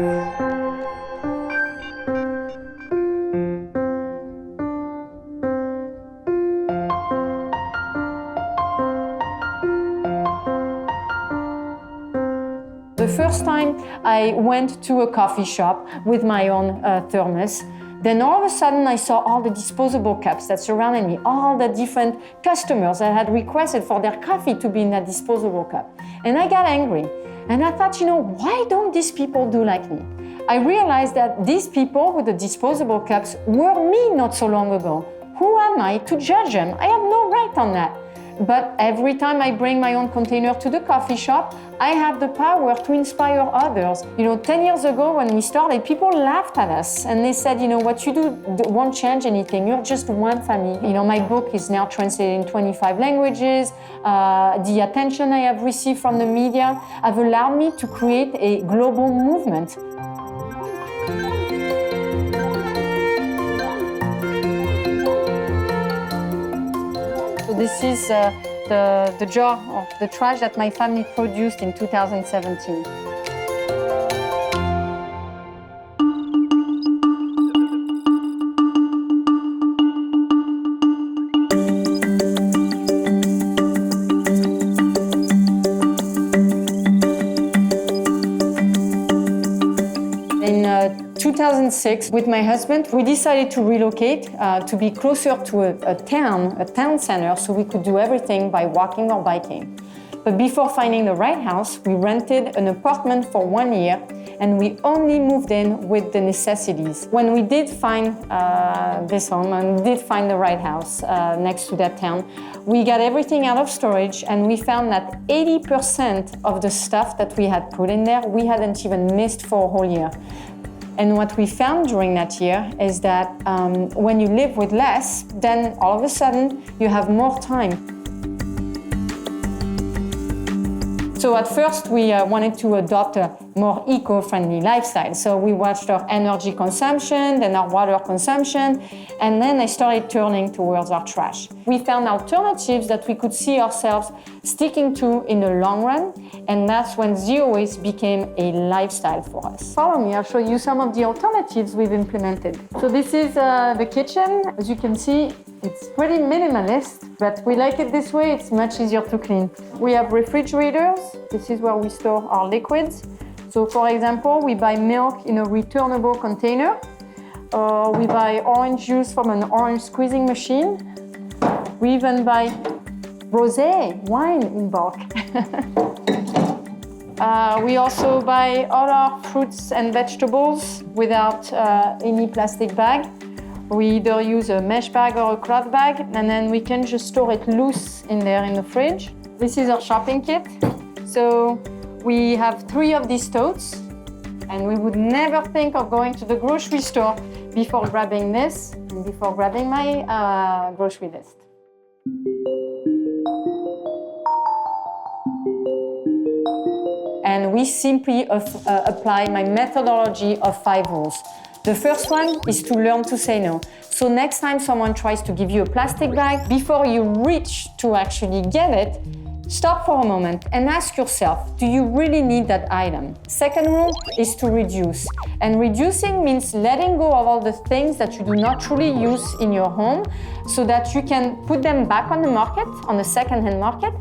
The first time I went to a coffee shop with my own thermos, then all of a sudden I saw all the disposable cups that surrounded me, all the different customers that had requested for their coffee to be in that disposable cup. And I got angry. And I thought, why don't these people do like me? I realized that these people with the disposable cups were me not so long ago. Who am I to judge them? I have no right on that. But every time I bring my own container to the coffee shop, I have the power to inspire others. 10 years ago when we started, people laughed at us and they said, what you do won't change anything. You're just one family. My book is now translated in 25 languages. The attention I have received from the media have allowed me to create a global movement. So this is the jar of the trash that my family produced in 2017. In 2006, with my husband, we decided to relocate to be closer to a town center, so we could do everything by walking or biking. But before finding the right house, we rented an apartment for 1 year, and we only moved in with the necessities. When we did find this home and did find the right house next to that town, we got everything out of storage, and we found that 80% of the stuff that we had put in there, we hadn't even missed for a whole year. And what we found during that year is that when you live with less, then all of a sudden you have more time. So at first we wanted to adopt a more eco-friendly lifestyle. So we watched our energy consumption, then our water consumption, and then I started turning towards our trash. We found alternatives that we could see ourselves sticking to in the long run, and that's when zero waste became a lifestyle for us. Follow me, I'll show you some of the alternatives we've implemented. So this is the kitchen. As you can see, it's pretty minimalist, but we like it this way. It's much easier to clean. We have refrigerators. This is where we store our liquids. So for example, we buy milk in a returnable container, or we buy orange juice from an orange squeezing machine. We even buy rosé wine in bulk. We also buy all our fruits and vegetables without any plastic bag. We either use a mesh bag or a cloth bag, and then we can just store it loose in there in the fridge. This is our shopping kit. So we have 3 of these totes, and we would never think of going to the grocery store before grabbing this and before grabbing my grocery list. And we simply apply my methodology of 5 rules. The first one is to learn to say no. So next time someone tries to give you a plastic bag, before you reach to actually get it, stop for a moment and ask yourself, do you really need that item? Second rule is to reduce. And reducing means letting go of all the things that you do not truly use in your home so that you can put them back on the market, on the second-hand market,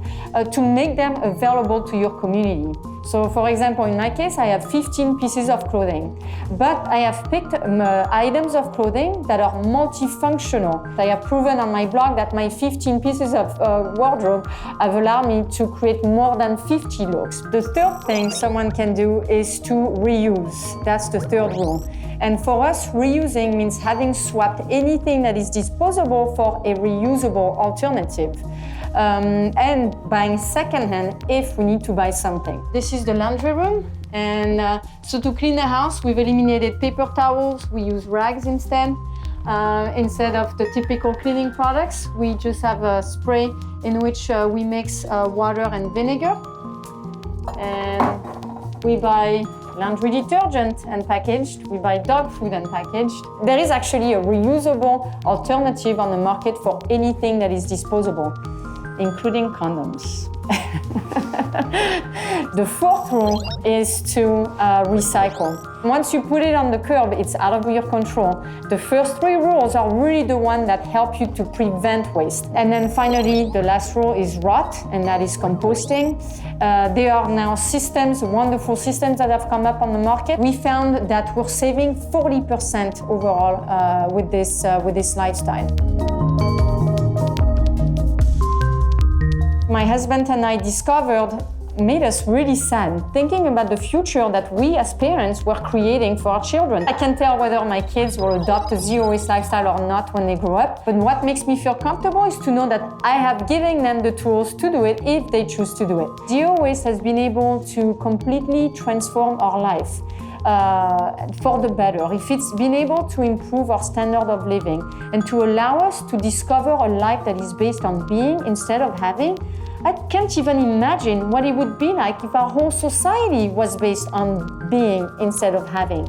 to make them available to your community. So for example, in my case, I have 15 pieces of clothing, but I have picked items of clothing that are multifunctional. I have proven on my blog that my 15 pieces of wardrobe have allowed me to create more than 50 looks. The third thing someone can do is to reuse. That's the third rule. And for us, reusing means having swapped anything that is disposable for a reusable alternative. And buying secondhand if we need to buy something. This is the laundry room, and so to clean the house, we've eliminated paper towels. We use rags instead. Instead of the typical cleaning products, we just have a spray in which we mix water and vinegar. And we buy laundry detergent and packaged. We buy dog food and packaged. There is actually a reusable alternative on the market for anything that is disposable, including condoms. The fourth rule is to recycle. Once you put it on the curb, it's out of your control. The first 3 rules are really the ones that help you to prevent waste. And then finally, the last rule is rot, and that is composting. There are now systems, wonderful systems that have come up on the market. We found that we're saving 40% overall with this lifestyle. My husband and I discovered made us really sad, thinking about the future that we as parents were creating for our children. I can tell whether my kids will adopt a zero-waste lifestyle or not when they grow up, but what makes me feel comfortable is to know that I have given them the tools to do it if they choose to do it. Zero waste has been able to completely transform our life. For the better, if it's been able to improve our standard of living and to allow us to discover a life that is based on being instead of having, I can't even imagine what it would be like if our whole society was based on being instead of having.